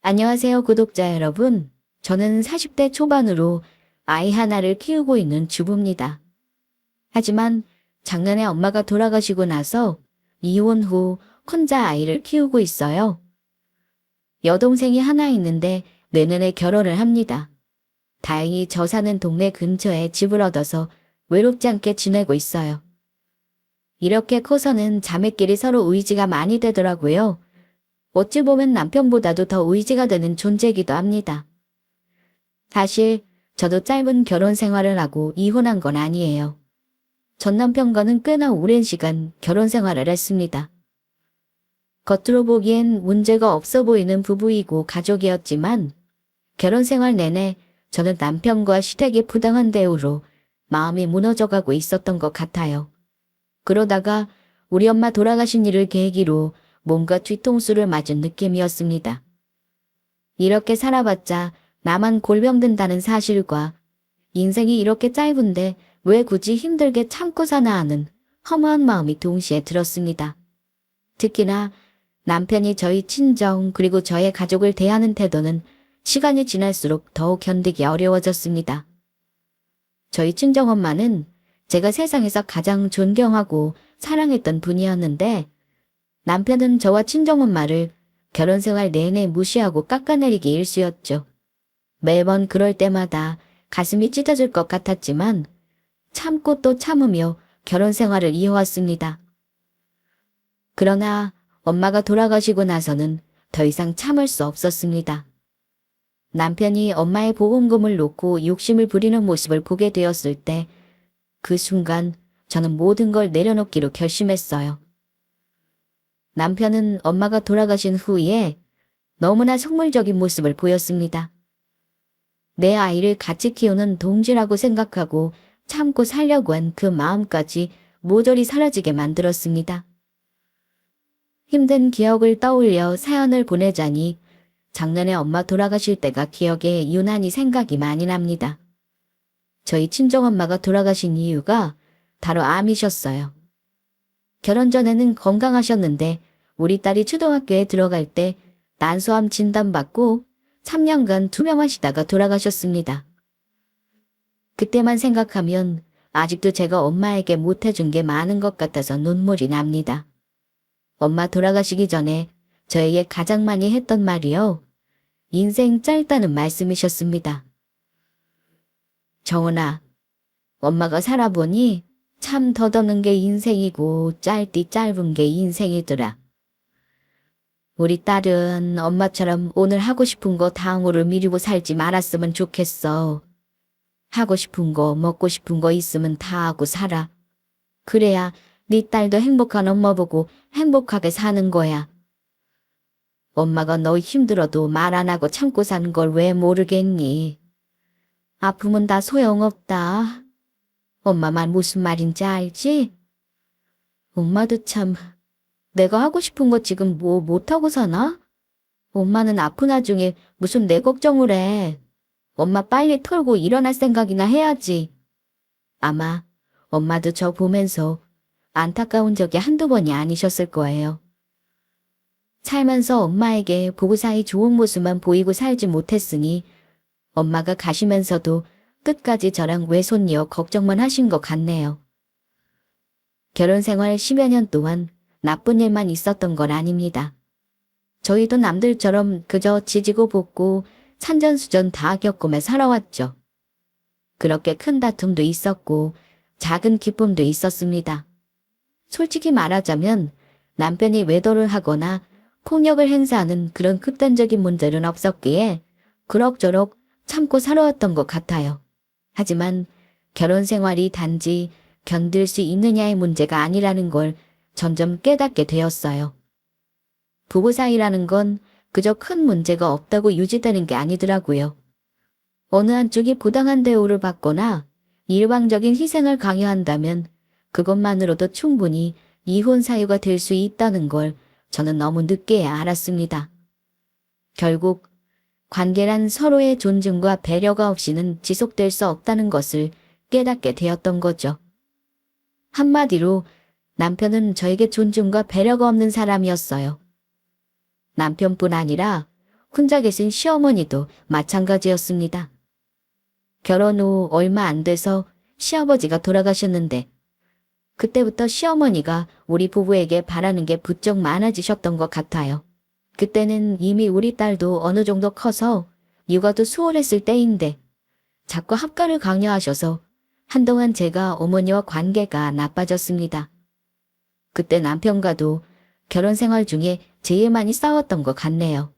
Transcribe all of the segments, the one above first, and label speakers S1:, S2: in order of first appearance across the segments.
S1: 안녕하세요, 구독자 여러분. 저는 40대 초반으로 아이 하나를 키우고 있는 주부입니다. 하지만 작년에 엄마가 돌아가시고 나서 이혼 후 혼자 아이를 키우고 있어요. 여동생이 하나 있는데 내년에 결혼을 합니다. 다행히 저 사는 동네 근처에 집을 얻어서 외롭지 않게 지내고 있어요. 이렇게 커서는 자매끼리 서로 의지가 많이 되더라고요. 어찌 보면 남편보다도 더 의지가 되는 존재이기도 합니다. 사실 저도 짧은 결혼 생활을 하고 이혼한 건 아니에요. 전 남편과는 꽤나 오랜 시간 결혼 생활을 했습니다. 겉으로 보기엔 문제가 없어 보이는 부부이고 가족이었지만 결혼 생활 내내 저는 남편과 시댁의 부당한 대우로 마음이 무너져가고 있었던 것 같아요. 그러다가 우리 엄마 돌아가신 일을 계기로 뭔가 뒤통수를 맞은 느낌이었습니다. 이렇게 살아봤자 나만 골병든다는 사실과 인생이 이렇게 짧은데 왜 굳이 힘들게 참고 사나 하는 허무한 마음이 동시에 들었습니다. 특히나 남편이 저희 친정 그리고 저의 가족을 대하는 태도는 시간이 지날수록 더욱 견디기 어려워졌습니다. 저희 친정엄마는 제가 세상에서 가장 존경하고 사랑했던 분이었는데 남편은 저와 친정엄마를 결혼 생활 내내 무시하고 깎아내리기 일쑤였죠. 매번 그럴 때마다 가슴이 찢어질 것 같았지만 참고 또 참으며 결혼 생활을 이어왔습니다. 그러나 엄마가 돌아가시고 나서는 더 이상 참을 수 없었습니다. 남편이 엄마의 보험금을 놓고 욕심을 부리는 모습을 보게 되었을 때 그 순간 저는 모든 걸 내려놓기로 결심했어요. 남편은 엄마가 돌아가신 후에 너무나 속물적인 모습을 보였습니다. 내 아이를 같이 키우는 동지라고 생각하고 참고 살려고 한 그 마음까지 모조리 사라지게 만들었습니다. 힘든 기억을 떠올려 사연을 보내자니 작년에 엄마 돌아가실 때가 기억에 유난히 생각이 많이 납니다. 저희 친정엄마가 돌아가신 이유가 바로 암이셨어요. 결혼 전에는 건강하셨는데 우리 딸이 초등학교에 들어갈 때 난소암 진단받고 3년간 투병하시다가 돌아가셨습니다. 그때만 생각하면 아직도 제가 엄마에게 못해준 게 많은 것 같아서 눈물이 납니다. 엄마 돌아가시기 전에 저에게 가장 많이 했던 말이요. 인생 짧다는 말씀이셨습니다. 정은아, 엄마가 살아보니 참 덧없는 게 인생이고 짧디 짧은 게 인생이더라. 우리 딸은 엄마처럼 오늘 하고 싶은 거 다음으로 미루고 살지 말았으면 좋겠어. 하고 싶은 거 먹고 싶은 거 있으면 다 하고 살아. 그래야 네 딸도 행복한 엄마 보고 행복하게 사는 거야. 엄마가 너 힘들어도 말 안 하고 참고 사는 걸 왜 모르겠니? 아프면 다 소용없다. 엄마 말 무슨 말인지 알지? 엄마도 참 내가 하고 싶은 거 지금 뭐 못하고 사나? 엄마는 아픈 와중에 무슨 내 걱정을 해. 엄마 빨리 털고 일어날 생각이나 해야지. 아마 엄마도 저 보면서 안타까운 적이 한두 번이 아니셨을 거예요. 살면서 엄마에게 보고 사이 좋은 모습만 보이고 살지 못했으니 엄마가 가시면서도 끝까지 저랑 외손녀 걱정만 하신 것 같네요. 결혼 생활 10여 년 동안 나쁜 일만 있었던 건 아닙니다. 저희도 남들처럼 그저 지지고 볶고 산전수전 다 겪으며 살아왔죠. 그렇게 큰 다툼도 있었고 작은 기쁨도 있었습니다. 솔직히 말하자면 남편이 외도를 하거나 폭력을 행사하는 그런 극단적인 문제는 없었기에 그럭저럭 참고 살아왔던 것 같아요. 하지만 결혼 생활이 단지 견딜 수 있느냐의 문제가 아니라는 걸 점점 깨닫게 되었어요. 부부 사이라는 건 그저 큰 문제가 없다고 유지되는 게 아니더라고요. 어느 한쪽이 부당한 대우를 받거나 일방적인 희생을 강요한다면 그것만으로도 충분히 이혼 사유가 될 수 있다는 걸 저는 너무 늦게야 알았습니다. 결국 관계란 서로의 존중과 배려가 없이는 지속될 수 없다는 것을 깨닫게 되었던 거죠. 한마디로 남편은 저에게 존중과 배려가 없는 사람이었어요. 남편뿐 아니라 혼자 계신 시어머니도 마찬가지였습니다. 결혼 후 얼마 안 돼서 시아버지가 돌아가셨는데 그때부터 시어머니가 우리 부부에게 바라는 게 부쩍 많아지셨던 것 같아요. 그때는 이미 우리 딸도 어느 정도 커서 육아도 수월했을 때인데 자꾸 합가를 강요하셔서 한동안 제가 어머니와 관계가 나빠졌습니다. 그때 남편과도 결혼 생활 중에 제일 많이 싸웠던 것 같네요.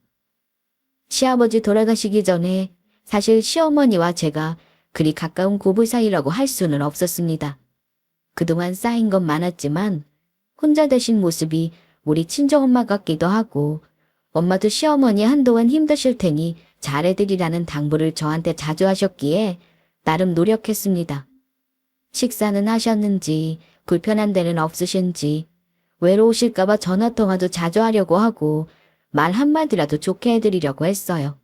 S1: 시아버지 돌아가시기 전에 사실 시어머니와 제가 그리 가까운 고부 사이라고 할 수는 없었습니다. 그동안 쌓인 건 많았지만 혼자 되신 모습이 우리 친정엄마 같기도 하고 엄마도 시어머니 한동안 힘드실 테니 잘해드리라는 당부를 저한테 자주 하셨기에 나름 노력했습니다. 식사는 하셨는지 불편한 데는 없으신지 외로우실까봐 전화통화도 자주 하려고 하고 말 한마디라도 좋게 해드리려고 했어요.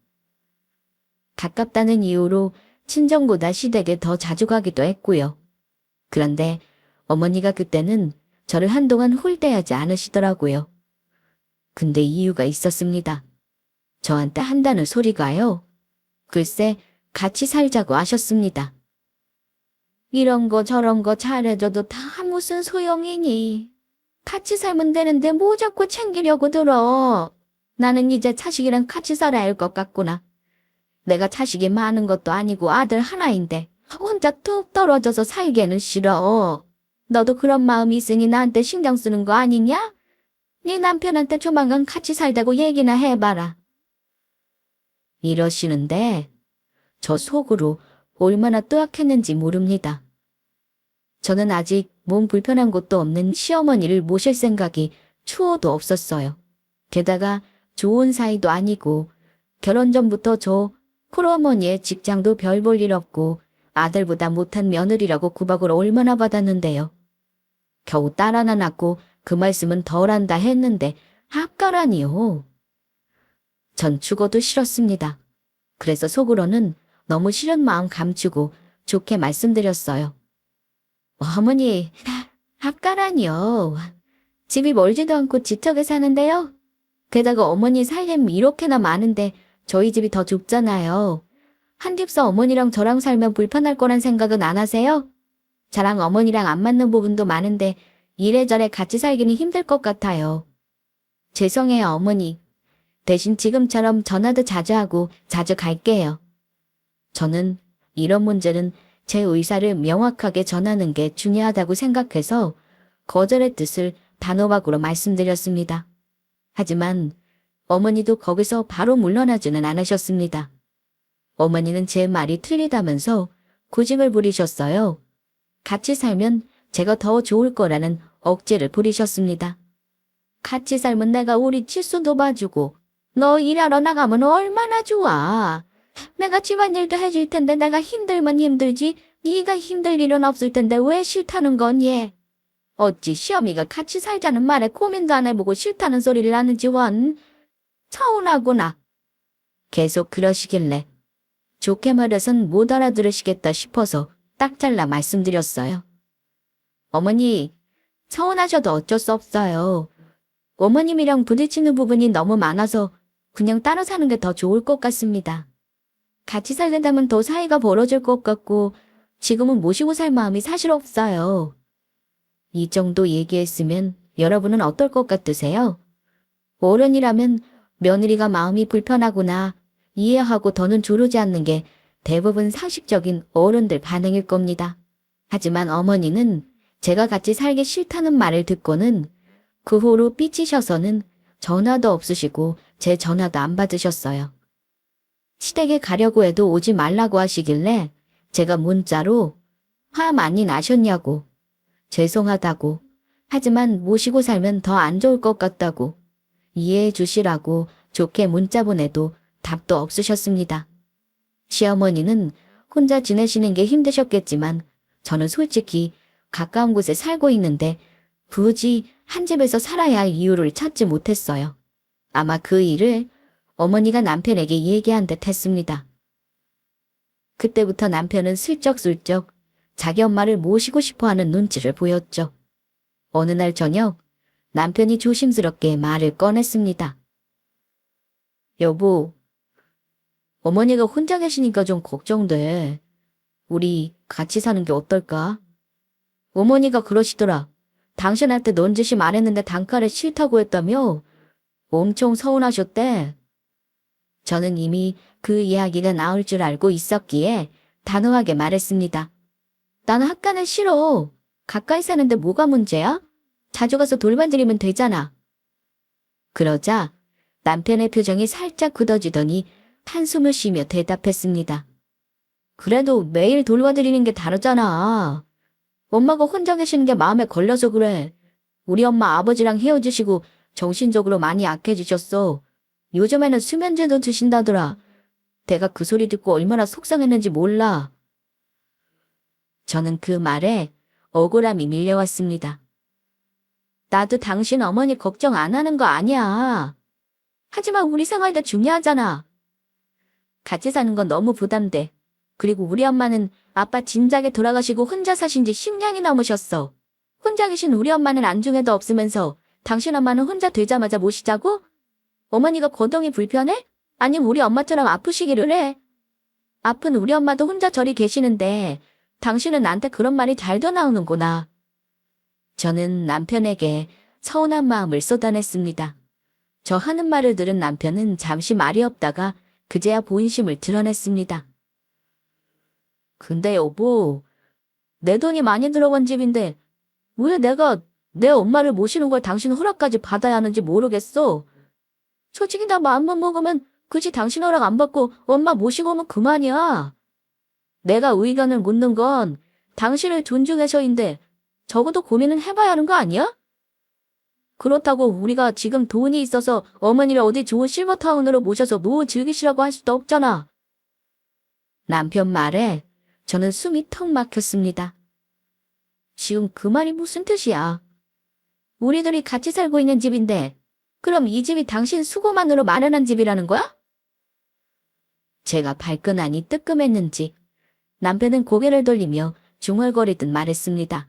S1: 가깝다는 이유로 친정보다 시댁에 더 자주 가기도 했고요. 그런데 어머니가 그때는 저를 한동안 홀대하지 않으시더라고요. 근데 이유가 있었습니다. 저한테 한다는 소리가요. 글쎄 같이 살자고 하셨습니다. 이런 거 저런 거 잘해줘도 다 무슨 소용이니. 같이 살면 되는데 뭐 자꾸 챙기려고 들어. 나는 이제 자식이랑 같이 살아야 할 것 같구나. 내가 자식이 많은 것도 아니고 아들 하나인데 혼자 뚝 떨어져서 살기는 싫어. 너도 그런 마음이 있으니 나한테 신경 쓰는 거 아니냐? 네 남편한테 조만간 같이 살자고 얘기나 해봐라. 이러시는데 저 속으로 얼마나 뜨악했는지 모릅니다. 저는 아직 몸 불편한 곳도 없는 시어머니를 모실 생각이 추호도 없었어요. 게다가 좋은 사이도 아니고 결혼 전부터 저 쿨어머니의 직장도 별 볼 일 없고 아들보다 못한 며느리라고 구박을 얼마나 받았는데요. 겨우 딸 하나 낳고 그 말씀은 덜 한다 했는데 합가라니요. 전 죽어도 싫었습니다. 그래서 속으로는 너무 싫은 마음 감추고 좋게 말씀드렸어요. 어머니, 합가라니요. 집이 멀지도 않고 지척에 사는데요. 게다가 어머니 살림 이렇게나 많은데 저희 집이 더 좁잖아요. 한 집서 어머니랑 저랑 살면 불편할 거란 생각은 안 하세요? 저랑 어머니랑 안 맞는 부분도 많은데 이래저래 같이 살기는 힘들 것 같아요. 죄송해요, 어머니. 대신 지금처럼 전화도 자주 하고 자주 갈게요. 저는 이런 문제는 제 의사를 명확하게 전하는 게 중요하다고 생각해서 거절의 뜻을 단호박으로 말씀드렸습니다. 하지만 어머니도 거기서 바로 물러나지는 않으셨습니다. 어머니는 제 말이 틀리다면서 고집을 부리셨어요. 같이 살면 제가 더 좋을 거라는 억지를 부리셨습니다. 같이 살면 내가 우리 칠수도 봐주고 너 일하러 나가면 얼마나 좋아. 내가 집안일도 해줄 텐데 내가 힘들면 힘들지 네가 힘들 일은 없을 텐데 왜 싫다는 거니? 어찌 시어미가 같이 살자는 말에 고민도 안 해보고 싫다는 소리를 하는지 원. 서운하구나. 계속 그러시길래 좋게 말해선 못 알아들으시겠다 싶어서 딱 잘라 말씀드렸어요. 어머니, 서운하셔도 어쩔 수 없어요. 어머님이랑 부딪히는 부분이 너무 많아서 그냥 따로 사는 게 더 좋을 것 같습니다. 같이 살려다면 더 사이가 벌어질 것 같고 지금은 모시고 살 마음이 사실 없어요. 이 정도 얘기했으면 여러분은 어떨 것 같으세요? 어른이라면 며느리가 마음이 불편하구나 이해하고 더는 조르지 않는 게 대부분 상식적인 어른들 반응일 겁니다. 하지만 어머니는 제가 같이 살기 싫다는 말을 듣고는 그 후로 삐치셔서는 전화도 없으시고 제 전화도 안 받으셨어요. 시댁에 가려고 해도 오지 말라고 하시길래 제가 문자로 화 많이 나셨냐고, 죄송하다고, 하지만 모시고 살면 더 안 좋을 것 같다고, 이해해 주시라고 좋게 문자 보내도 답도 없으셨습니다. 시어머니는 혼자 지내시는 게 힘드셨겠지만 저는 솔직히 가까운 곳에 살고 있는데 굳이 한 집에서 살아야 할 이유를 찾지 못했어요. 아마 그 일을 어머니가 남편에게 얘기한 듯 했습니다. 그때부터 남편은 슬쩍슬쩍 자기 엄마를 모시고 싶어하는 눈치를 보였죠. 어느 날 저녁 남편이 조심스럽게 말을 꺼냈습니다. 여보, 어머니가 혼자 계시니까 좀 걱정돼. 우리 같이 사는 게 어떨까? 어머니가 그러시더라. 당신한테 넌지시 말했는데 단칼에 싫다고 했다며? 엄청 서운하셨대. 저는 이미 그 이야기가 나올 줄 알고 있었기에 단호하게 말했습니다. 나는 학가는 싫어. 가까이 사는데 뭐가 문제야? 자주 가서 돌만 들이면 되잖아. 그러자 남편의 표정이 살짝 굳어지더니 한숨을 쉬며 대답했습니다. 그래도 매일 돌봐드리는 게 다르잖아. 엄마가 혼자 계시는 게 마음에 걸려서 그래. 우리 엄마 아버지랑 헤어지시고 정신적으로 많이 약해지셨어. 요즘에는 수면제도 드신다더라. 내가 그 소리 듣고 얼마나 속상했는지 몰라. 저는 그 말에 억울함이 밀려왔습니다. 나도 당신 어머니 걱정 안 하는 거 아니야. 하지만 우리 생활도 중요하잖아. 같이 사는 건 너무 부담돼. 그리고 우리 엄마는 아빠 진작에 돌아가시고 혼자 사신 지 10년이 넘으셨어. 혼자 계신 우리 엄마는 안중에도 없으면서 당신 엄마는 혼자 되자마자 모시자고? 어머니가 거동이 불편해? 아니면 우리 엄마처럼 아프시기를 해? 아픈 우리 엄마도 혼자 저리 계시는데 당신은 나한테 그런 말이 잘도 나오는구나. 저는 남편에게 서운한 마음을 쏟아냈습니다. 저 하는 말을 들은 남편은 잠시 말이 없다가 그제야 본심을 드러냈습니다. 근데 여보, 내 돈이 많이 들어간 집인데 왜 내가 내 엄마를 모시는 걸 당신 허락까지 받아야 하는지 모르겠어. 솔직히 나 마음만 먹으면 굳이 당신 허락 안 받고 엄마 모시고 오면 그만이야. 내가 의견을 묻는 건 당신을 존중해서인데 적어도 고민은 해봐야 하는 거 아니야? 그렇다고 우리가 지금 돈이 있어서 어머니를 어디 좋은 실버타운으로 모셔서 노후 즐기시라고 할 수도 없잖아. 남편 말에 저는 숨이 턱 막혔습니다. 지금 그 말이 무슨 뜻이야? 우리들이 같이 살고 있는 집인데 그럼 이 집이 당신 수고만으로 마련한 집이라는 거야? 제가 발끈하니 뜨끔했는지 남편은 고개를 돌리며 중얼거리듯 말했습니다.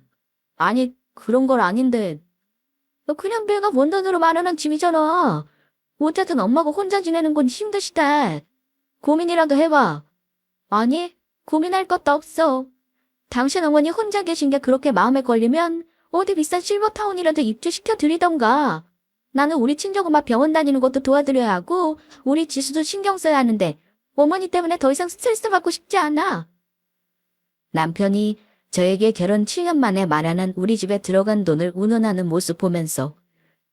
S1: 아니, 그런 걸 아닌데. 그냥 내가 원단으로 마련한 집이잖아. 어쨌든 엄마가 혼자 지내는 건 힘드시대. 고민이라도 해봐. 아니, 고민할 것도 없어. 당신 어머니 혼자 계신 게 그렇게 마음에 걸리면 어디 비싼 실버타운이라도 입주시켜 드리던가. 나는 우리 친정엄마 병원 다니는 것도 도와드려야 하고 우리 지수도 신경 써야 하는데 어머니 때문에 더 이상 스트레스 받고 싶지 않아. 남편이 저에게 결혼 7년 만에 마련한 우리 집에 들어간 돈을 운운하는 모습 보면서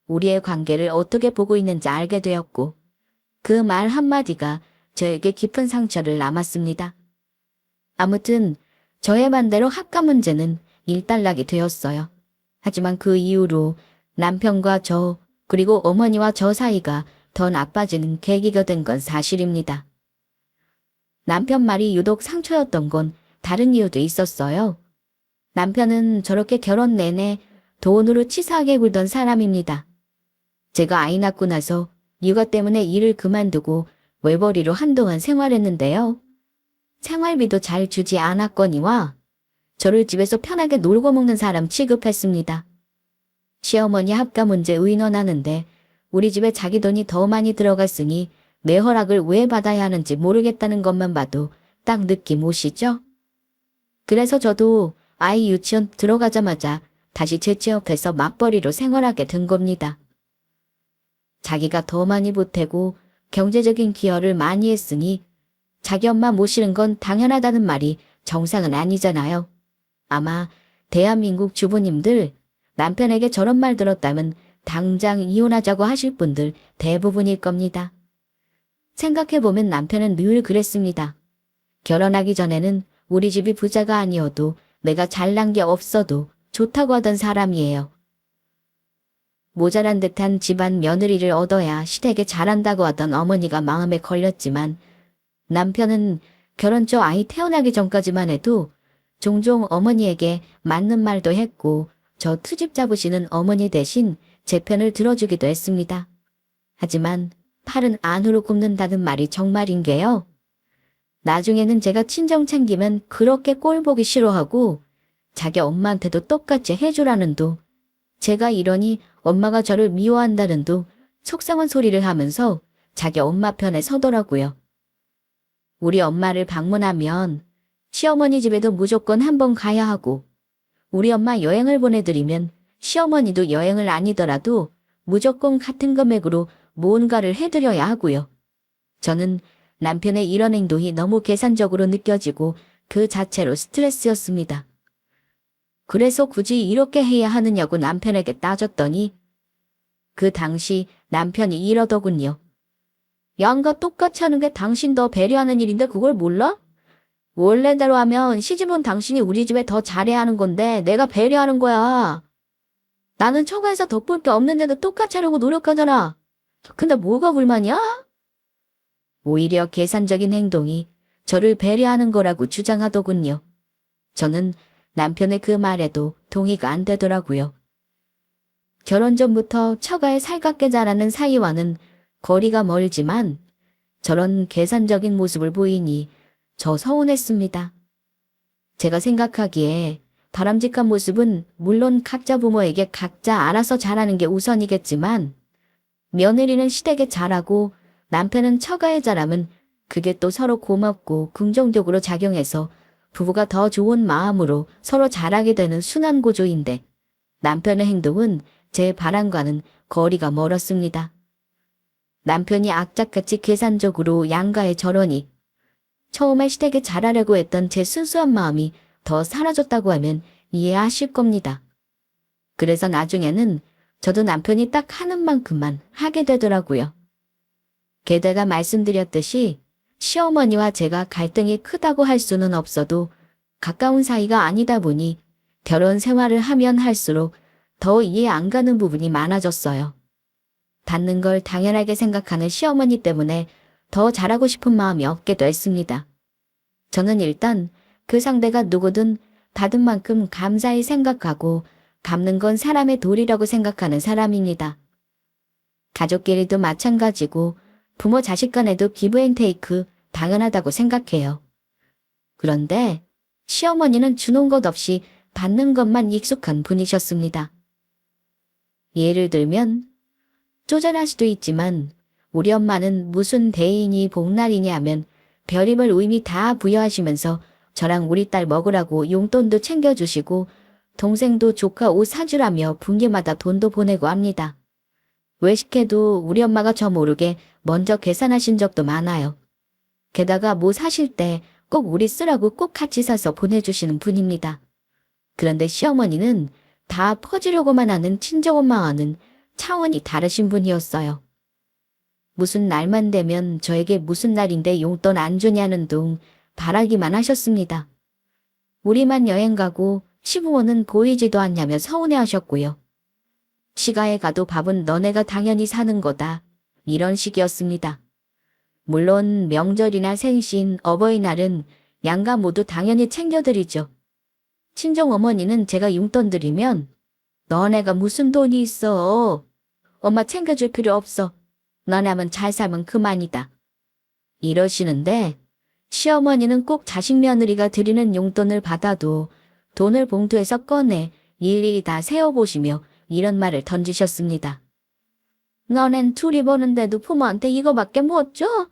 S1: 우리의 관계를 어떻게 보고 있는지 알게 되었고 그 말 한마디가 저에게 깊은 상처를 남았습니다. 아무튼 저의 맘대로 학가 문제는 일단락이 되었어요. 하지만 그 이후로 남편과 저 그리고 어머니와 저 사이가 더 나빠지는 계기가 된 건 사실입니다. 남편 말이 유독 상처였던 건 다른 이유도 있었어요. 남편은 저렇게 결혼 내내 돈으로 치사하게 굴던 사람입니다. 제가 아이 낳고 나서 육아 때문에 일을 그만두고 외벌이로 한동안 생활했는데요. 생활비도 잘 주지 않았거니와 저를 집에서 편하게 놀고 먹는 사람 취급했습니다. 시어머니 합가 문제 의논하는데 우리 집에 자기 돈이 더 많이 들어갔으니 내 허락을 왜 받아야 하는지 모르겠다는 것만 봐도 딱 느낌 오시죠? 그래서 저도 아이 유치원 들어가자마자 다시 재취업해서 맞벌이로 생활하게 된 겁니다. 자기가 더 많이 보태고 경제적인 기여를 많이 했으니 자기 엄마 모시는 건 당연하다는 말이 정상은 아니잖아요. 아마 대한민국 주부님들 남편에게 저런 말 들었다면 당장 이혼하자고 하실 분들 대부분일 겁니다. 생각해보면 남편은 늘 그랬습니다. 결혼하기 전에는 우리 집이 부자가 아니어도 내가 잘난 게 없어도 좋다고 하던 사람이에요. 모자란 듯한 집안 며느리를 얻어야 시댁에 잘한다고 하던 어머니가 마음에 걸렸지만 남편은 결혼 초 아이 태어나기 전까지만 해도 종종 어머니에게 맞는 말도 했고 저 트집 잡으시는 어머니 대신 제 편을 들어주기도 했습니다. 하지만 팔은 안으로 굽는다는 말이 정말인 게요. 나중에는 제가 친정 챙기면 그렇게 꼴 보기 싫어하고 자기 엄마한테도 똑같이 해주라는 도 제가 이러니 엄마가 저를 미워한다는 도 속상한 소리를 하면서 자기 엄마 편에 서더라고요. 우리 엄마를 방문하면 시어머니 집에도 무조건 한번 가야 하고, 우리 엄마 여행을 보내드리면 시어머니도 여행을 아니더라도 무조건 같은 금액으로 무언가를 해드려야 하고요. 저는 남편의 이런 행동이 너무 계산적으로 느껴지고 그 자체로 스트레스였습니다. 그래서 굳이 이렇게 해야 하느냐고 남편에게 따졌더니 그 당시 남편이 이러더군요. 양과 똑같이 하는 게 당신 더 배려하는 일인데 그걸 몰라? 원래대로 하면 시집온 당신이 우리 집에 더 잘해야 하는 건데 내가 배려하는 거야. 나는 처가에서 덕볼 게 없는데도 똑같이 하려고 노력하잖아. 근데 뭐가 불만이야? 오히려 계산적인 행동이 저를 배려하는 거라고 주장하더군요. 저는 남편의 그 말에도 동의가 안 되더라고요. 결혼 전부터 처가에 살갑게 자라는 사이와는 거리가 멀지만 저런 계산적인 모습을 보이니 저 서운했습니다. 제가 생각하기에 바람직한 모습은 물론 각자 부모에게 각자 알아서 잘하는 게 우선이겠지만 며느리는 시댁에 잘하고 남편은 처가에 잘하면 그게 또 서로 고맙고 긍정적으로 작용해서 부부가 더 좋은 마음으로 서로 잘하게 되는 순환 구조인데 남편의 행동은 제 바람과는 거리가 멀었습니다. 남편이 악착같이 계산적으로 양가에 저러니 처음에 시댁에 잘하려고 했던 제 순수한 마음이 더 사라졌다고 하면 이해하실 겁니다. 그래서 나중에는 저도 남편이 딱 하는 만큼만 하게 되더라고요. 게다가 말씀드렸듯이 시어머니와 제가 갈등이 크다고 할 수는 없어도 가까운 사이가 아니다 보니 결혼 생활을 하면 할수록 더 이해 안 가는 부분이 많아졌어요. 받는 걸 당연하게 생각하는 시어머니 때문에 더 잘하고 싶은 마음이 없게 됐습니다. 저는 일단 그 상대가 누구든 받은 만큼 감사히 생각하고 갚는 건 사람의 도리라고 생각하는 사람입니다. 가족끼리도 마찬가지고 부모 자식 간에도 기브 앤 테이크 당연하다고 생각해요. 그런데 시어머니는 주는 것 없이 받는 것만 익숙한 분이셨습니다. 예를 들면 쪼잔할 수도 있지만 우리 엄마는 무슨 대인이 복날이니 하면 별의별 의미 다 부여하시면서 저랑 우리 딸 먹으라고 용돈도 챙겨주시고 동생도 조카 옷 사주라며 분기마다 돈도 보내고 합니다. 외식해도 우리 엄마가 저 모르게 먼저 계산하신 적도 많아요. 게다가 뭐 사실 때 꼭 우리 쓰라고 꼭 같이 사서 보내주시는 분입니다. 그런데 시어머니는 다 퍼주려고만 하는 친정엄마와는 차원이 다르신 분이었어요. 무슨 날만 되면 저에게 무슨 날인데 용돈 안 주냐는 둥 바라기만 하셨습니다. 우리만 여행 가고 시부모는 보이지도 않냐며 서운해하셨고요. 시가에 가도 밥은 너네가 당연히 사는 거다. 이런 식이었습니다. 물론 명절이나 생신, 어버이날은 양가 모두 당연히 챙겨드리죠. 친정어머니는 제가 용돈 드리면 너네가 무슨 돈이 있어. 엄마 챙겨줄 필요 없어. 너네만 잘 살면 그만이다. 이러시는데 시어머니는 꼭 자식 며느리가 드리는 용돈을 받아도 돈을 봉투에서 꺼내 일일이 다 세어보시며 이런 말을 던지셨습니다. 너넨 둘이 버는데도 부모한테 이거밖에 못 줘?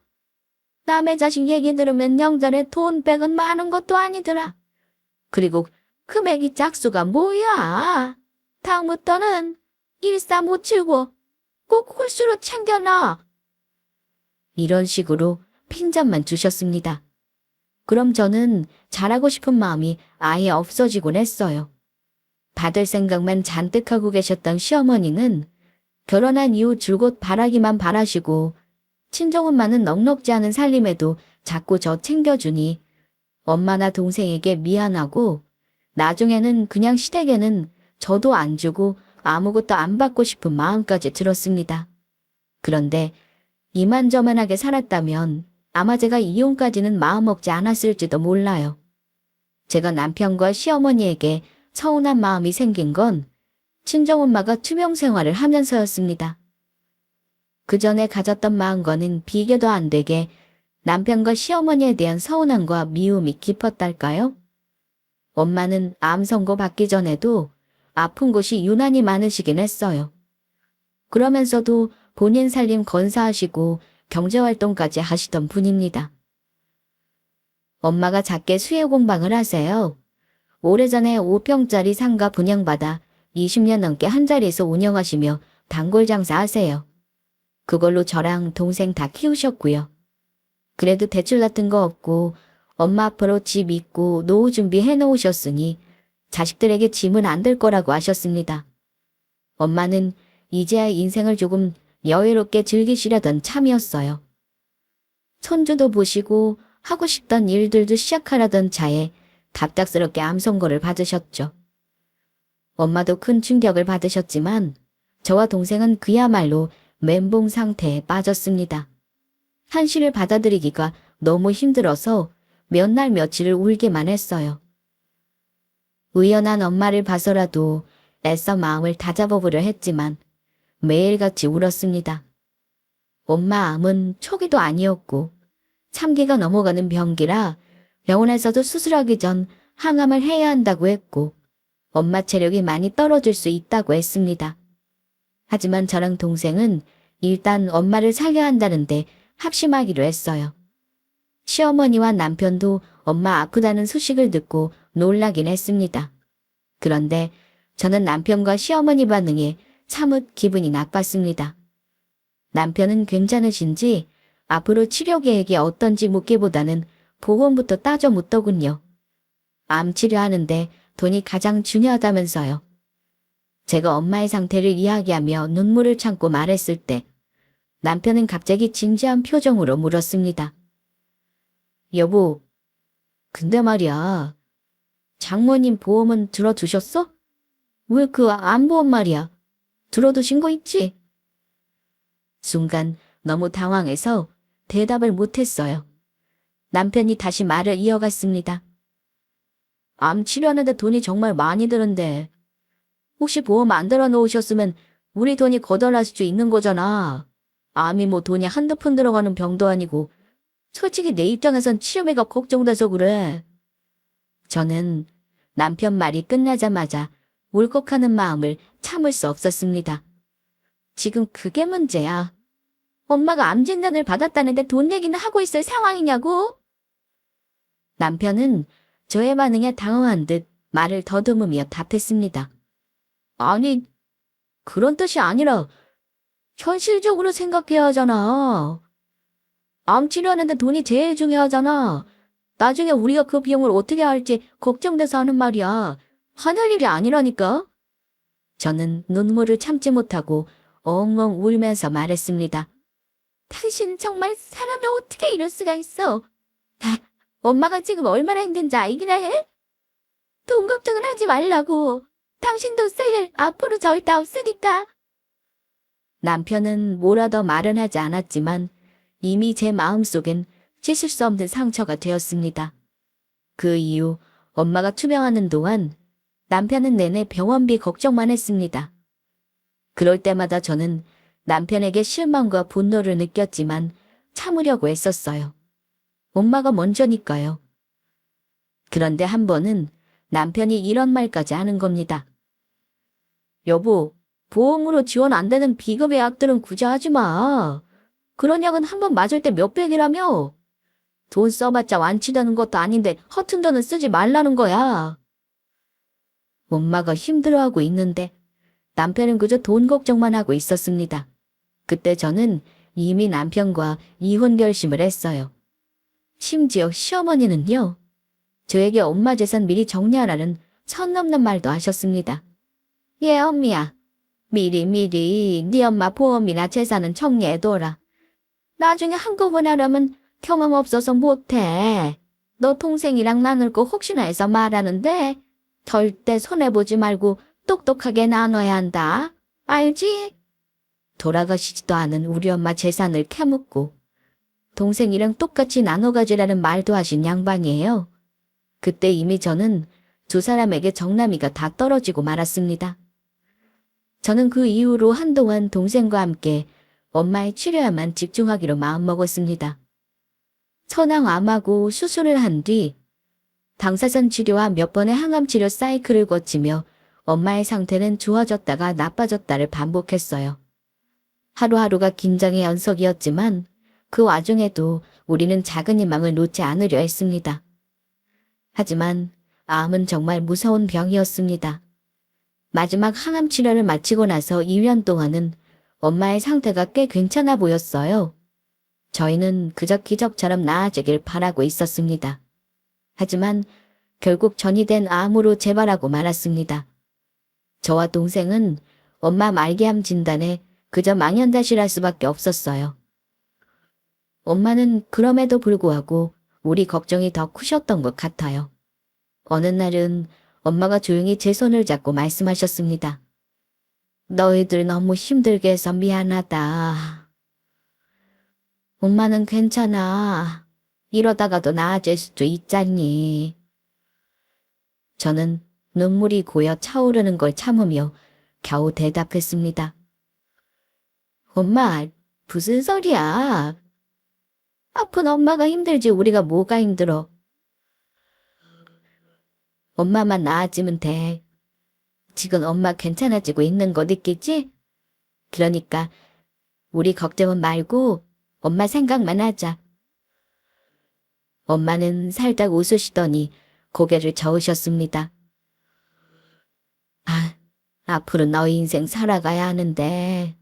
S1: 남의 자식 얘기 들으면 명절에 돈 백은 많은 것도 아니더라. 그리고 금액이 짝수가 뭐야? 다음부터는 1357고 꼭 홀수로 챙겨놔. 이런 식으로 핀잔만 주셨습니다. 그럼 저는 잘하고 싶은 마음이 아예 없어지곤 했어요. 받을 생각만 잔뜩 하고 계셨던 시어머니는 결혼한 이후 줄곧 바라기만 바라시고 친정엄마는 넉넉지 않은 살림에도 자꾸 저 챙겨주니 엄마나 동생에게 미안하고 나중에는 그냥 시댁에는 저도 안 주고 아무것도 안 받고 싶은 마음까지 들었습니다. 그런데 이만저만하게 살았다면 아마 제가 이혼까지는 마음 먹지 않았을지도 몰라요. 제가 남편과 시어머니에게 서운한 마음이 생긴 건 친정엄마가 투병 생활을 하면서였습니다. 그 전에 가졌던 마음과는 비교도 안 되게 남편과 시어머니에 대한 서운함과 미움이 깊었달까요? 엄마는 암 선고 받기 전에도 아픈 곳이 유난히 많으시긴 했어요. 그러면서도 본인 살림 건사하시고 경제활동까지 하시던 분입니다. 엄마가 작게 수혜 공방을 하세요. 오래전에 5평짜리 상가 분양받아 20년 넘게 한 자리에서 운영하시며 단골 장사하세요. 그걸로 저랑 동생 다 키우셨고요. 그래도 대출 같은 거 없고 엄마 앞으로 집 있고 노후 준비해 놓으셨으니 자식들에게 짐은 안 될 거라고 하셨습니다. 엄마는 이제야 인생을 조금 여유롭게 즐기시려던 참이었어요. 손주도 보시고 하고 싶던 일들도 시작하려던 차에 갑작스럽게 암 선고를 받으셨죠. 엄마도 큰 충격을 받으셨지만 저와 동생은 그야말로 멘붕 상태에 빠졌습니다. 현실을 받아들이기가 너무 힘들어서 몇 날 며칠을 울기만 했어요. 의연한 엄마를 봐서라도 애써 마음을 다잡아보려 했지만 매일같이 울었습니다. 엄마 암은 초기도 아니었고 3기가 넘어가는 병기라 병원에서도 수술하기 전 항암을 해야 한다고 했고 엄마 체력이 많이 떨어질 수 있다고 했습니다. 하지만 저랑 동생은 일단 엄마를 살려야 한다는데 합심하기로 했어요. 시어머니와 남편도 엄마 아프다는 소식을 듣고 놀라긴 했습니다. 그런데 저는 남편과 시어머니 반응에 사뭇 기분이 나빴습니다. 남편은 괜찮으신지 앞으로 치료 계획이 어떤지 묻기보다는 보험부터 따져 묻더군요. 암 치료하는데 돈이 가장 중요하다면서요. 제가 엄마의 상태를 이야기하며 눈물을 참고 말했을 때 남편은 갑자기 진지한 표정으로 물었습니다. 여보, 근데 말이야. 장모님 보험은 들어두셨어? 왜 그 암보험 말이야? 들어두신 거 있지? 순간 너무 당황해서 대답을 못했어요. 남편이 다시 말을 이어갔습니다. 암 치료하는데 돈이 정말 많이 드는데 혹시 보험 안 들어놓으셨으면 우리 돈이 거덜날 수 있는 거잖아. 암이 뭐 돈이 한두 푼 들어가는 병도 아니고 솔직히 내 입장에선 치료비가 걱정돼서 그래. 저는 남편 말이 끝나자마자 울컥하는 마음을 참을 수 없었습니다. 지금 그게 문제야. 엄마가 암 진단을 받았다는데 돈 얘기는 하고 있을 상황이냐고? 남편은 저의 반응에 당황한 듯 말을 더듬으며 답했습니다. 아니, 그런 뜻이 아니라 현실적으로 생각해야 하잖아. 암 치료하는데 돈이 제일 중요하잖아. 나중에 우리가 그 비용을 어떻게 할지 걱정돼서 하는 말이야. 하늘 일이 아니라니까. 저는 눈물을 참지 못하고 엉엉 울면서 말했습니다. 당신 정말 사람이 어떻게 이럴 수가 있어. 엄마가 지금 얼마나 힘든지 알기나 해? 돈 걱정을 하지 말라고. 당신도 쓸 일 앞으로 절대 없으니까. 남편은 뭐라도 말은 하지 않았지만 이미 제 마음속엔 씻을 수 없는 상처가 되었습니다. 그 이후 엄마가 투병하는 동안 남편은 내내 병원비 걱정만 했습니다. 그럴 때마다 저는 남편에게 실망과 분노를 느꼈지만 참으려고 했었어요. 엄마가 먼저니까요. 그런데 한 번은 남편이 이런 말까지 하는 겁니다. 여보, 보험으로 지원 안 되는 비급여 약들은 굳이 하지 마. 그런 약은 한 번 맞을 때 몇백이라며. 돈 써봤자 완치되는 것도 아닌데 허튼 돈은 쓰지 말라는 거야. 엄마가 힘들어하고 있는데 남편은 그저 돈 걱정만 하고 있었습니다. 그때 저는 이미 남편과 이혼 결심을 했어요. 심지어 시어머니는요. 저에게 엄마 재산 미리 정리하라는 선 넘는 말도 하셨습니다. 예, 엄미야. 미리 네 엄마 보험이나 재산은 정리해둬라. 나중에 한꺼번에 하려면 경험 없어서 못해. 너 동생이랑 나눌 거 혹시나 해서 말하는데 절대 손해보지 말고 똑똑하게 나눠야 한다. 알지? 돌아가시지도 않은 우리 엄마 재산을 캐묻고 동생이랑 똑같이 나눠 가지라는 말도 하신 양반이에요. 그때 이미 저는 두 사람에게 정남이가 다 떨어지고 말았습니다. 저는 그 이후로 한동안 동생과 함께 엄마의 치료에만 집중하기로 마음먹었습니다. 천황암하고 수술을 한 뒤 방사선 치료와 몇 번의 항암 치료 사이클을 거치며 엄마의 상태는 좋아졌다가 나빠졌다를 반복했어요. 하루하루가 긴장의 연속이었지만 그 와중에도 우리는 작은 희망을 놓지 않으려 했습니다. 하지만 암은 정말 무서운 병이었습니다. 마지막 항암 치료를 마치고 나서 2년 동안은 엄마의 상태가 꽤 괜찮아 보였어요. 저희는 그저 기적처럼 나아지길 바라고 있었습니다. 하지만 결국 전이된 암으로 재발하고 말았습니다. 저와 동생은 엄마 말기암 진단에 그저 망연자실할 수밖에 없었어요. 엄마는 그럼에도 불구하고 우리 걱정이 더 크셨던 것 같아요. 어느 날은 엄마가 조용히 제 손을 잡고 말씀하셨습니다. 너희들 너무 힘들게 해서 미안하다. 엄마는 괜찮아. 이러다가도 나아질 수도 있잖니. 저는 눈물이 고여 차오르는 걸 참으며 겨우 대답했습니다. 엄마, 무슨 소리야? 아픈 엄마가 힘들지 우리가 뭐가 힘들어. 엄마만 나아지면 돼. 지금 엄마 괜찮아지고 있는 거 느끼지? 그러니까 우리 걱정은 말고 엄마 생각만 하자. 엄마는 살짝 웃으시더니 고개를 저으셨습니다. 앞으로 너희 인생 살아가야 하는데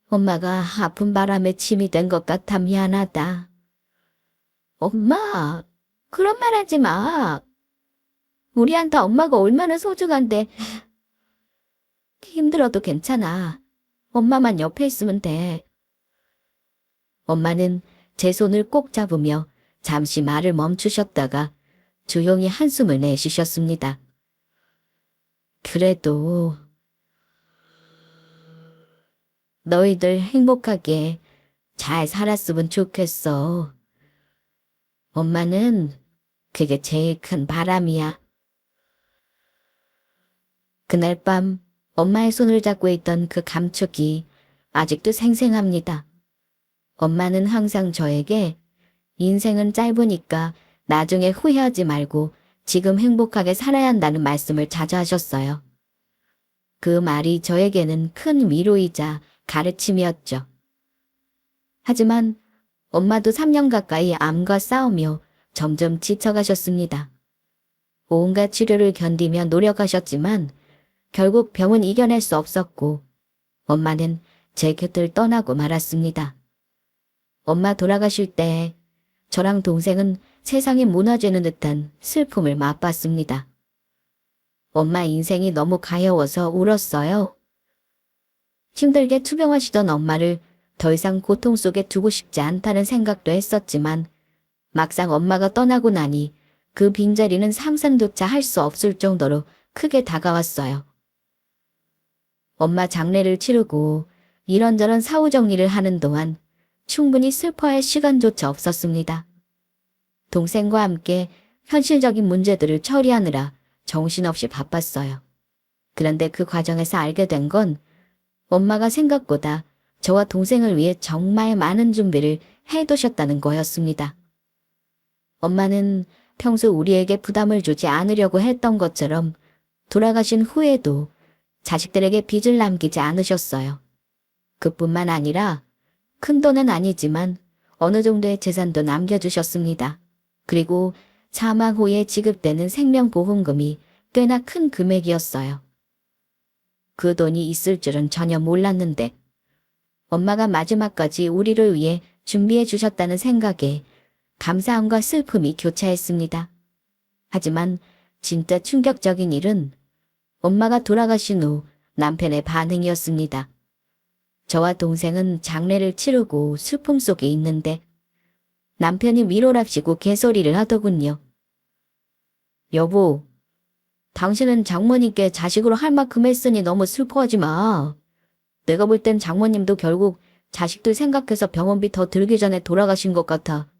S1: 엄마가 아픈 바람에 침이 된 것 같아 미안하다. 엄마, 그런 말 하지 마. 우리한테 엄마가 얼마나 소중한데. 힘들어도 괜찮아. 엄마만 옆에 있으면 돼. 엄마는 제 손을 꼭 잡으며 잠시 말을 멈추셨다가 조용히 한숨을 내쉬셨습니다. 그래도 너희들 행복하게 잘 살았으면 좋겠어. 엄마는 그게 제일 큰 바람이야. 그날 밤 엄마의 손을 잡고 있던 그 감촉이 아직도 생생합니다. 엄마는 항상 저에게 인생은 짧으니까 나중에 후회하지 말고 지금 행복하게 살아야 한다는 말씀을 자주 하셨어요. 그 말이 저에게는 큰 위로이자 가르침이었죠. 하지만 엄마도 3년 가까이 암과 싸우며 점점 지쳐가셨습니다. 온갖 치료를 견디며 노력하셨지만 결국 병은 이겨낼 수 없었고 엄마는 제 곁을 떠나고 말았습니다. 엄마 돌아가실 때 저랑 동생은 세상이 무너지는 듯한 슬픔을 맛봤습니다. 엄마 인생이 너무 가여워서 울었어요. 힘들게 투병하시던 엄마를 더 이상 고통 속에 두고 싶지 않다는 생각도 했었지만 막상 엄마가 떠나고 나니 그 빈자리는 상상조차 할 수 없을 정도로 크게 다가왔어요. 엄마 장례를 치르고 이런저런 사후 정리를 하는 동안 충분히 슬퍼할 시간조차 없었습니다. 동생과 함께 현실적인 문제들을 처리하느라 정신없이 바빴어요. 그런데 그 과정에서 알게 된 건 엄마가 생각보다 저와 동생을 위해 정말 많은 준비를 해두셨다는 거였습니다. 엄마는 평소 우리에게 부담을 주지 않으려고 했던 것처럼 돌아가신 후에도 자식들에게 빚을 남기지 않으셨어요. 그뿐만 아니라 큰 돈은 아니지만 어느 정도의 재산도 남겨주셨습니다. 그리고 사망 후에 지급되는 생명보험금이 꽤나 큰 금액이었어요. 그 돈이 있을 줄은 전혀 몰랐는데 엄마가 마지막까지 우리를 위해 준비해 주셨다는 생각에 감사함과 슬픔이 교차했습니다. 하지만 진짜 충격적인 일은 엄마가 돌아가신 후 남편의 반응이었습니다. 저와 동생은 장례를 치르고 슬픔 속에 있는데 남편이 위로랍시고 개소리를 하더군요. 여보, 당신은 장모님께 자식으로 할 만큼 했으니 너무 슬퍼하지 마. 내가 볼 땐 장모님도 결국 자식들 생각해서 병원비 더 들기 전에 돌아가신 것 같아.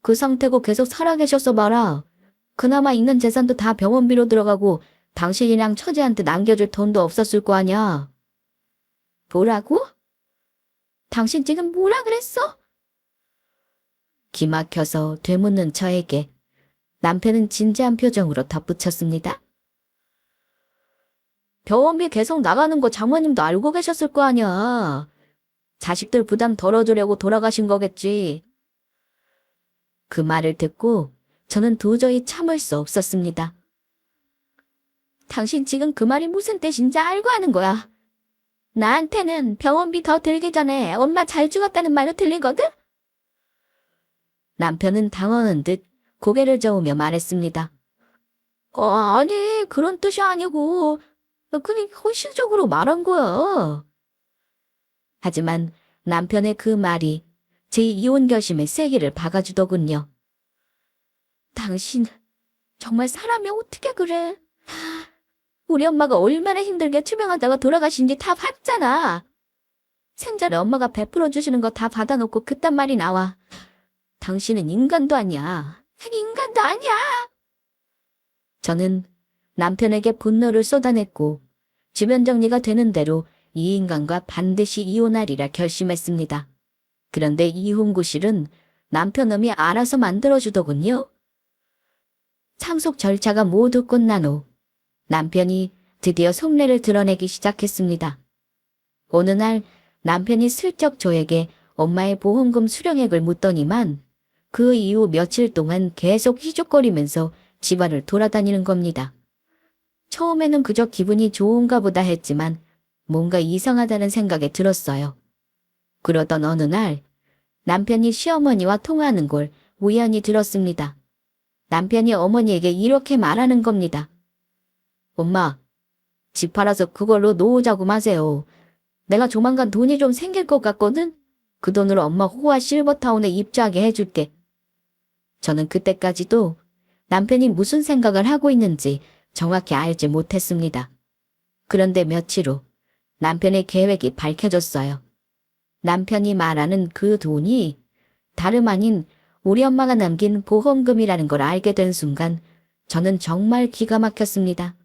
S1: 그 상태고 계속 살아계셨어 봐라. 그나마 있는 재산도 다 병원비로 들어가고 당신이랑 처제한테 남겨줄 돈도 없었을 거 아냐. 뭐라고? 당신 지금 뭐라 그랬어? 기막혀서 되묻는 저에게 남편은 진지한 표정으로 덧붙였습니다. 병원비 계속 나가는 거 장모님도 알고 계셨을 거 아니야. 자식들 부담 덜어주려고 돌아가신 거겠지. 그 말을 듣고 저는 도저히 참을 수 없었습니다. 당신 지금 그 말이 무슨 뜻인지 알고 하는 거야. 나한테는 병원비 더 들기 전에 엄마 잘 죽었다는 말로 들리거든? 남편은 당황한 듯 고개를 저으며 말했습니다. 아니, 그런 뜻이 아니고, 그냥 현실적으로 말한 거야. 하지만 남편의 그 말이 제 이혼 결심에 세기를 박아주더군요. 당신, 정말 사람이 어떻게 그래? 우리 엄마가 얼마나 힘들게 투병하다가 돌아가신 지 다 봤잖아. 생전에 엄마가 베풀어 주시는 거 다 받아놓고 그딴 말이 나와. 당신은 인간도 아니야. 인간도 아니야. 저는 남편에게 분노를 쏟아냈고 주변 정리가 되는 대로 이 인간과 반드시 이혼하리라 결심했습니다. 그런데 이혼 구실은 남편놈이 알아서 만들어주더군요. 상속 절차가 모두 끝난 후 남편이 드디어 속내를 드러내기 시작했습니다. 어느 날 남편이 슬쩍 저에게 엄마의 보험금 수령액을 묻더니만 그 이후 며칠 동안 계속 희죽거리면서 집안을 돌아다니는 겁니다. 처음에는 그저 기분이 좋은가 보다 했지만 뭔가 이상하다는 생각이 들었어요. 그러던 어느 날 남편이 시어머니와 통화하는 걸 우연히 들었습니다. 남편이 어머니에게 이렇게 말하는 겁니다. 엄마, 집 팔아서 그걸로 놓으자고 마세요. 내가 조만간 돈이 좀 생길 것 같거든? 그 돈으로 엄마 호화 실버타운에 입주하게 해줄게. 저는 그때까지도 남편이 무슨 생각을 하고 있는지 정확히 알지 못했습니다. 그런데 며칠 후 남편의 계획이 밝혀졌어요. 남편이 말하는 그 돈이 다름 아닌 우리 엄마가 남긴 보험금이라는 걸 알게 된 순간 저는 정말 기가 막혔습니다.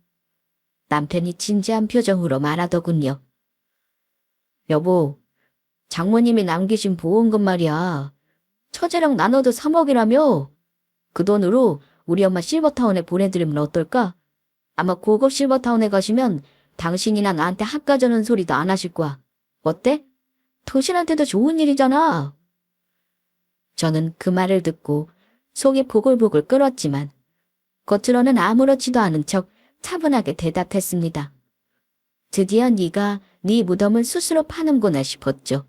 S1: 남편이 진지한 표정으로 말하더군요. 여보, 장모님이 남기신 보험금 말이야. 처제랑 나눠도 3억이라며? 그 돈으로 우리 엄마 실버타운에 보내드리면 어떨까? 아마 고급 실버타운에 가시면 당신이나 나한테 합가져는 소리도 안 하실 거야. 어때? 당신한테도 좋은 일이잖아. 저는 그 말을 듣고 속이 보글보글 끓었지만 겉으로는 아무렇지도 않은 척 차분하게 대답했습니다. 드디어 네가 네 무덤을 스스로 파는구나 싶었죠.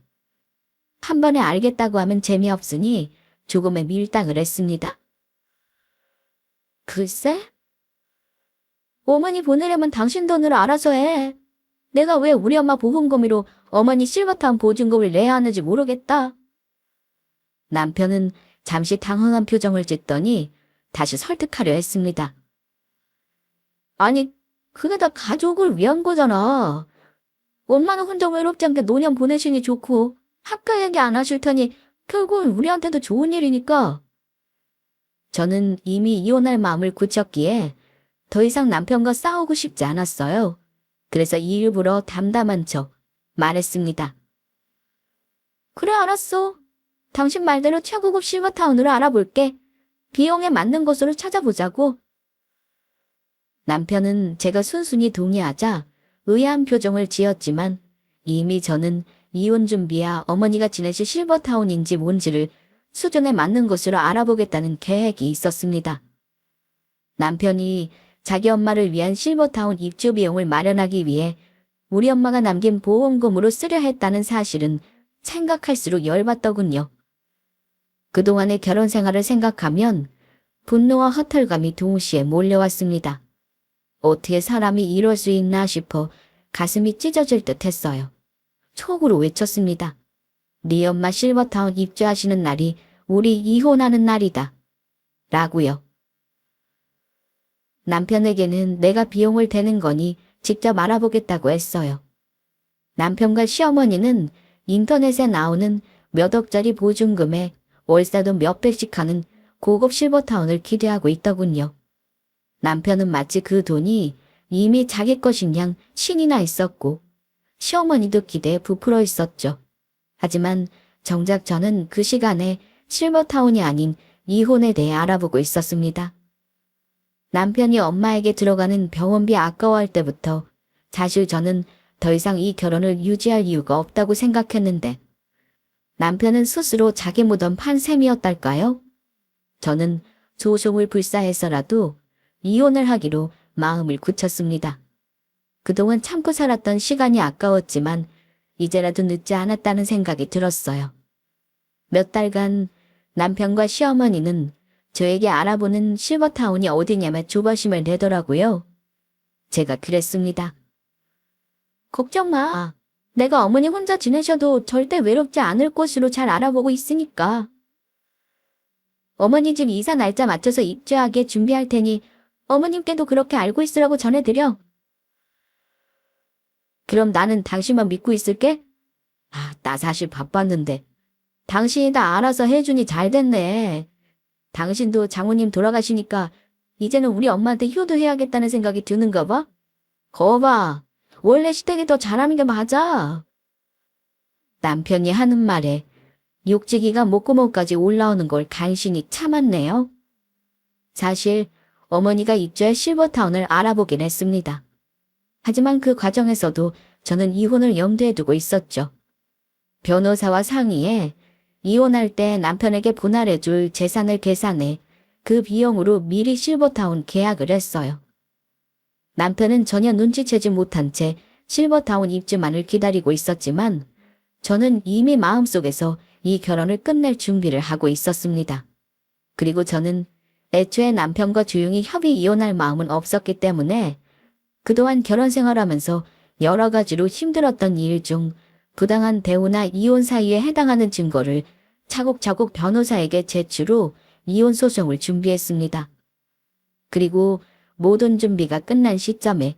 S1: 한 번에 알겠다고 하면 재미없으니 조금의 밀당을 했습니다. 글쎄? 어머니 보내려면 당신 돈으로 알아서 해. 내가 왜 우리 엄마 보험금으로 어머니 실버타운 보증금을 내야 하는지 모르겠다. 남편은 잠시 당황한 표정을 짓더니 다시 설득하려 했습니다. 아니, 그게 다 가족을 위한 거잖아. 엄마는 혼자 외롭지 않게 노년 보내시니 좋고 학교 얘기 안 하실 테니 결국은 우리한테도 좋은 일이니까. 저는 이미 이혼할 마음을 굳혔기에 더 이상 남편과 싸우고 싶지 않았어요. 그래서 일부러 담담한 척 말했습니다. 그래, 알았어. 당신 말대로 최고급 실버타운으로 알아볼게. 비용에 맞는 곳으로 찾아보자고. 남편은 제가 순순히 동의하자 의아한 표정을 지었지만 이미 저는 이혼 준비야 어머니가 지내실 실버타운인지 뭔지를 수준에 맞는 곳으로 알아보겠다는 계획이 있었습니다. 남편이 자기 엄마를 위한 실버타운 입주 비용을 마련하기 위해 우리 엄마가 남긴 보험금으로 쓰려 했다는 사실은 생각할수록 열받더군요. 그동안의 결혼 생활을 생각하면 분노와 허탈감이 동시에 몰려왔습니다. 어떻게 사람이 이럴 수 있나 싶어 가슴이 찢어질 듯 했어요. 속으로 외쳤습니다. 네 엄마 실버타운 입주하시는 날이 우리 이혼하는 날이다. 라고요. 남편에게는 내가 비용을 대는 거니 직접 알아보겠다고 했어요. 남편과 시어머니는 인터넷에 나오는 몇 억짜리 보증금에 월세도 몇백씩 하는 고급 실버타운을 기대하고 있더군요. 남편은 마치 그 돈이 이미 자기 것인 양 신이 나 있었고 시어머니도 기대에 부풀어 있었죠. 하지만 정작 저는 그 시간에 실버타운이 아닌 이혼에 대해 알아보고 있었습니다. 남편이 엄마에게 들어가는 병원비 아까워할 때부터 사실 저는 더 이상 이 결혼을 유지할 이유가 없다고 생각했는데 남편은 스스로 자기 무덤 판 셈이었달까요? 저는 소송을 불사해서라도 이혼을 하기로 마음을 굳혔습니다. 그동안 참고 살았던 시간이 아까웠지만 이제라도 늦지 않았다는 생각이 들었어요. 몇 달간 남편과 시어머니는 저에게 알아보는 실버타운이 어디냐며 조바심을 내더라고요. 제가 그랬습니다. 걱정 마. 내가 어머니 혼자 지내셔도 절대 외롭지 않을 곳으로 잘 알아보고 있으니까. 어머니 집 이사 날짜 맞춰서 입주하게 준비할 테니 어머님께도 그렇게 알고 있으라고 전해드려. 그럼 나는 당신만 믿고 있을게? 나 사실 바빴는데. 당신이 다 알아서 해주니 잘 됐네. 당신도 장모님 돌아가시니까 이제는 우리 엄마한테 효도해야겠다는 생각이 드는가 봐? 거봐. 원래 시댁이 더 잘하는 게 맞아. 남편이 하는 말에 욕지기가 목구멍까지 올라오는 걸 간신히 참았네요. 사실 어머니가 입주할 실버타운을 알아보긴 했습니다. 하지만 그 과정에서도 저는 이혼을 염두에 두고 있었죠. 변호사와 상의해 이혼할 때 남편에게 분할해줄 재산을 계산해 그 비용으로 미리 실버타운 계약을 했어요. 남편은 전혀 눈치채지 못한 채 실버타운 입주만을 기다리고 있었지만 저는 이미 마음속에서 이 결혼을 끝낼 준비를 하고 있었습니다. 그리고 저는 애초에 남편과 조용히 협의 이혼할 마음은 없었기 때문에 그동안 결혼 생활하면서 여러 가지로 힘들었던 일 중 부당한 대우나 이혼 사유에 해당하는 증거를 차곡차곡 변호사에게 제출 후 이혼 소송을 준비했습니다. 그리고 모든 준비가 끝난 시점에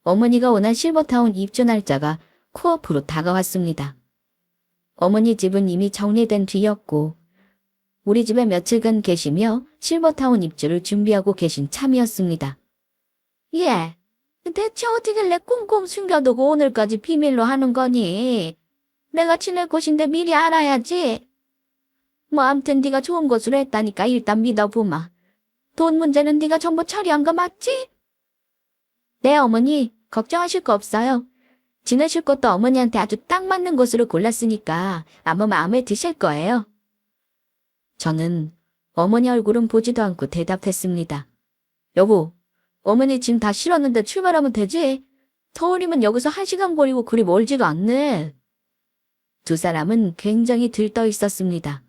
S1: 어머니가 원한 실버타운 입주 날짜가 코앞으로 다가왔습니다. 어머니 집은 이미 정리된 뒤였고 우리 집에 며칠간 계시며 실버타운 입주를 준비하고 계신 참이었습니다. 예, 대체 어디길래 꽁꽁 숨겨두고 오늘까지 비밀로 하는 거니? 내가 지낼 곳인데 미리 알아야지. 뭐 암튼 네가 좋은 곳으로 했다니까 일단 믿어보마. 돈 문제는 네가 전부 처리한 거 맞지? 네 어머니, 걱정하실 거 없어요. 지내실 곳도 어머니한테 아주 딱 맞는 곳으로 골랐으니까 아마 마음에 드실 거예요. 저는 어머니 얼굴은 보지도 않고 대답했습니다. 여보, 어머니 짐 다 실었는데 출발하면 되지? 서울이면 여기서 1시간 거리고 그리 멀지도 않네. 두 사람은 굉장히 들떠 있었습니다.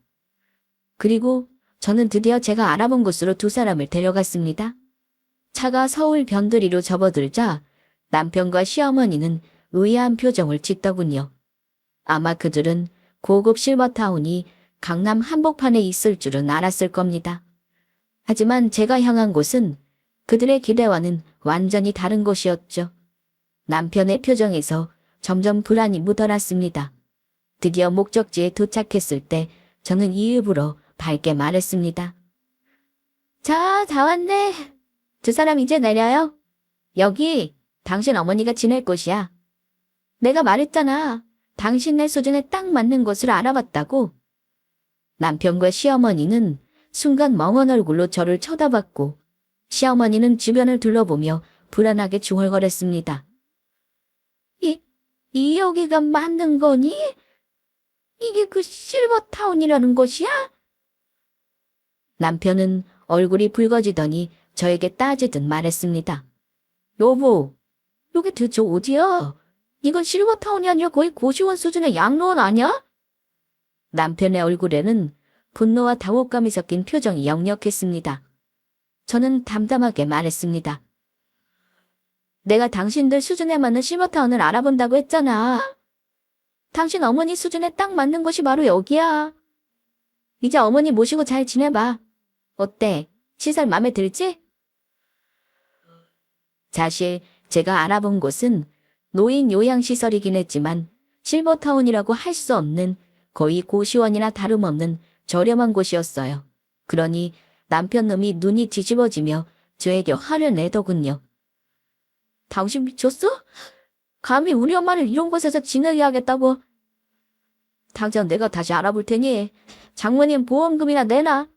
S1: 그리고 저는 드디어 제가 알아본 곳으로 두 사람을 데려갔습니다. 차가 서울 변두리로 접어들자 남편과 시어머니는 의아한 표정을 짓더군요. 아마 그들은 고급 실버타운이 강남 한복판에 있을 줄은 알았을 겁니다. 하지만 제가 향한 곳은 그들의 기대와는 완전히 다른 곳이었죠. 남편의 표정에서 점점 불안이 묻어났습니다. 드디어 목적지에 도착했을 때 저는 일부러 밝게 말했습니다. 자, 다 왔네. 두 사람 이제 내려요. 여기 당신 어머니가 지낼 곳이야. 내가 말했잖아. 당신네 수준에 딱 맞는 곳을 알아봤다고. 남편과 시어머니는 순간 멍한 얼굴로 저를 쳐다봤고 시어머니는 주변을 둘러보며 불안하게 중얼거렸습니다. 이 여기가 맞는 거니? 이게 그 실버타운이라는 곳이야? 남편은 얼굴이 붉어지더니 저에게 따지듯 말했습니다. 여보, 여기 대체 어디야? 이건 실버타운이 아니라 거의 고시원 수준의 양로원 아니야? 남편의 얼굴에는 분노와 당혹감이 섞인 표정이 역력했습니다. 저는 담담하게 말했습니다. 내가 당신들 수준에 맞는 실버타운을 알아본다고 했잖아. 당신 어머니 수준에 딱 맞는 곳이 바로 여기야. 이제 어머니 모시고 잘 지내봐. 어때? 시설 마음에 들지? 사실 제가 알아본 곳은 노인 요양시설이긴 했지만 실버타운이라고 할 수 없는 거의 고시원이나 다름없는 저렴한 곳이었어요. 그러니 남편 놈이 눈이 뒤집어지며 저에게 화를 내더군요. 당신 미쳤어? 감히 우리 엄마를 이런 곳에서 지내게 하겠다고? 당장 내가 다시 알아볼 테니 장모님 보험금이나 내놔.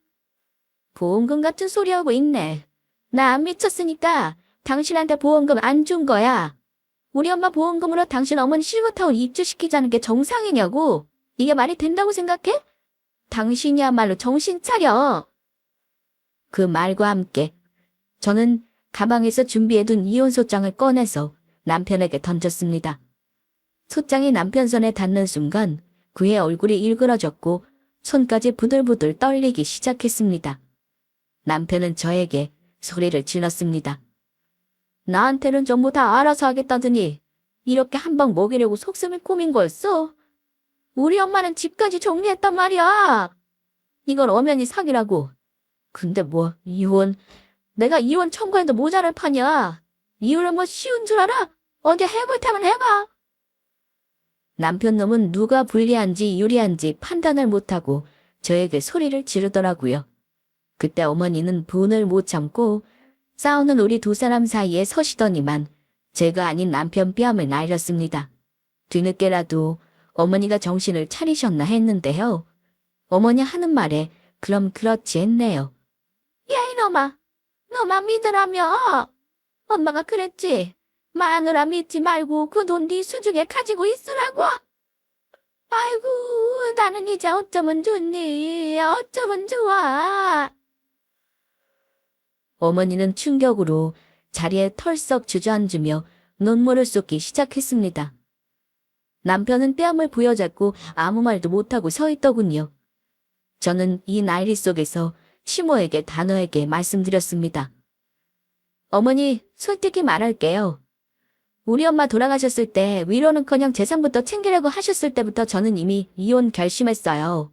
S1: 보험금 같은 소리 하고 있네. 나 안 미쳤으니까 당신한테 보험금 안 준 거야. 우리 엄마 보험금으로 당신 어머니 실버타운 입주시키자는 게 정상이냐고. 이게 말이 된다고 생각해? 당신이야말로 정신 차려. 그 말과 함께 저는 가방에서 준비해둔 이혼 소장을 꺼내서 남편에게 던졌습니다. 소장이 남편 손에 닿는 순간 그의 얼굴이 일그러졌고 손까지 부들부들 떨리기 시작했습니다. 남편은 저에게 소리를 질렀습니다. 나한테는 전부 다 알아서 하겠다더니 이렇게 한 방 먹이려고 속셈을 꾸민 거였어? 우리 엄마는 집까지 정리했단 말이야. 이건 엄연히 사기라고. 근데 뭐 이혼, 내가 이혼 청구해도 모자랄 판이야. 이혼은 뭐 쉬운 줄 알아? 어디 해볼 테면 해봐. 남편 놈은 누가 불리한지 유리한지 판단을 못하고 저에게 소리를 지르더라고요. 그때 어머니는 분을 못 참고 싸우는 우리 두 사람 사이에 서시더니만 제가 아닌 남편 뺨을 날렸습니다. 뒤늦게라도 어머니가 정신을 차리셨나 했는데요. 어머니 하는 말에 그럼 그렇지 했네요. 야 이놈아, 너만 믿으라며. 엄마가 그랬지. 마누라 믿지 말고 그 돈 네 수중에 가지고 있으라고. 아이고 나는 이제 어쩌면 좋니. 어쩌면 좋아. 어머니는 충격으로 자리에 털썩 주저앉으며 눈물을 쏟기 시작했습니다. 남편은 뺨을 부여잡고 아무 말도 못하고 서 있더군요. 저는 이 난리 속에서 시모에게 단호하게 말씀드렸습니다. 어머니, 솔직히 말할게요. 우리 엄마 돌아가셨을 때 위로는커녕 재산부터 챙기려고 하셨을 때부터 저는 이미 이혼 결심했어요.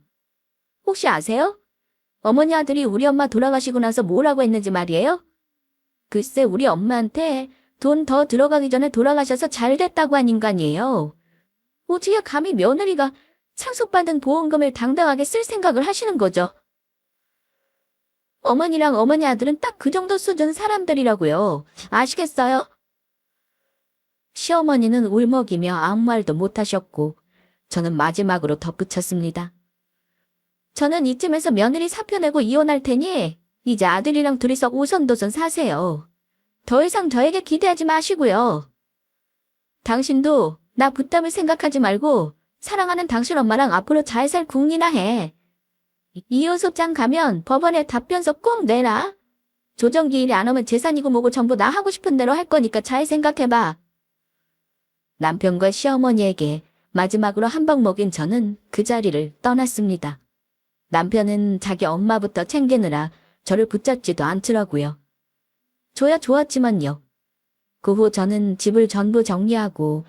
S1: 혹시 아세요? 어머니 아들이 우리 엄마 돌아가시고 나서 뭐라고 했는지 말이에요? 글쎄 우리 엄마한테 돈 더 들어가기 전에 돌아가셔서 잘 됐다고 한 인간이에요. 어떻게 감히 며느리가 상속받은 보험금을 당당하게 쓸 생각을 하시는 거죠? 어머니랑 어머니 아들은 딱 그 정도 수준 사람들이라고요. 아시겠어요? 시어머니는 울먹이며 아무 말도 못하셨고 저는 마지막으로 덧붙였습니다. 저는 이쯤에서 며느리 사표 내고 이혼할 테니 이제 아들이랑 둘이서 오손도손 사세요. 더 이상 저에게 기대하지 마시고요. 당신도 나 부담을 생각하지 말고 사랑하는 당신 엄마랑 앞으로 잘 살 궁리나 해. 이혼 소장 가면 법원에 답변서 꼭 내라. 조정기일이 안 오면 재산이고 뭐고 전부 나 하고 싶은 대로 할 거니까 잘 생각해봐. 남편과 시어머니에게 마지막으로 한 방 먹인 저는 그 자리를 떠났습니다. 남편은 자기 엄마부터 챙기느라 저를 붙잡지도 않더라고요. 저야 좋았지만요. 그 후 저는 집을 전부 정리하고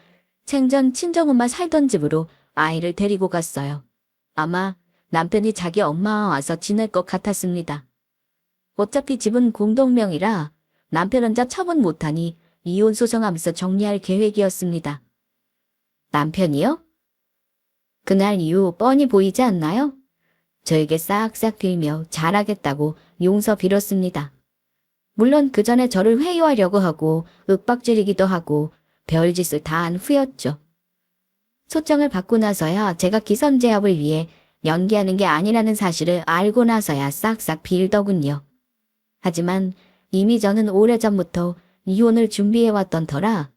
S1: 생전 친정엄마 살던 집으로 아이를 데리고 갔어요. 아마 남편이 자기 엄마와 와서 지낼 것 같았습니다. 어차피 집은 공동명의라 남편 혼자 처분 못하니 이혼 소송하면서 정리할 계획이었습니다. 남편이요? 그날 이후 뻔히 보이지 않나요? 저에게 싹싹 빌며 잘하겠다고 용서 빌었습니다. 물론 그 전에 저를 회유하려고 하고 윽박지르기도 하고 별짓을 다 한 후였죠. 소장을 받고 나서야 제가 기선제압을 위해 연기하는 게 아니라는 사실을 알고 나서야 싹싹 빌더군요. 하지만 이미 저는 오래전부터 이혼을 준비해왔던 터라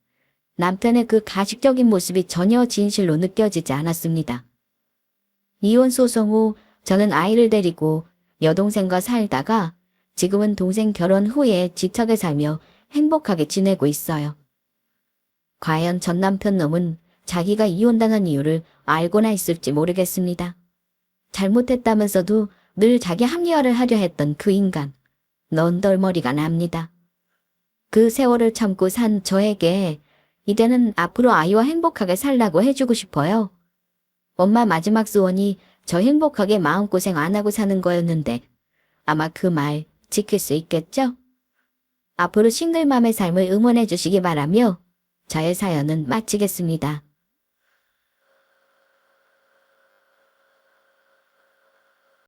S1: 남편의 그 가식적인 모습이 전혀 진실로 느껴지지 않았습니다. 이혼 소송 후 저는 아이를 데리고 여동생과 살다가 지금은 동생 결혼 후에 지척에 살며 행복하게 지내고 있어요. 과연 전 남편 놈은 자기가 이혼당한 이유를 알고나 있을지 모르겠습니다. 잘못했다면서도 늘 자기 합리화를 하려 했던 그 인간, 넌덜머리가 납니다. 그 세월을 참고 산 저에게 이제는 앞으로 아이와 행복하게 살라고 해주고 싶어요. 엄마 마지막 소원이 저 행복하게 마음고생 안 하고 사는 거였는데 아마 그 말 지킬 수 있겠죠? 앞으로 싱글맘의 삶을 응원해 주시기 바라며 저의 사연은 마치겠습니다.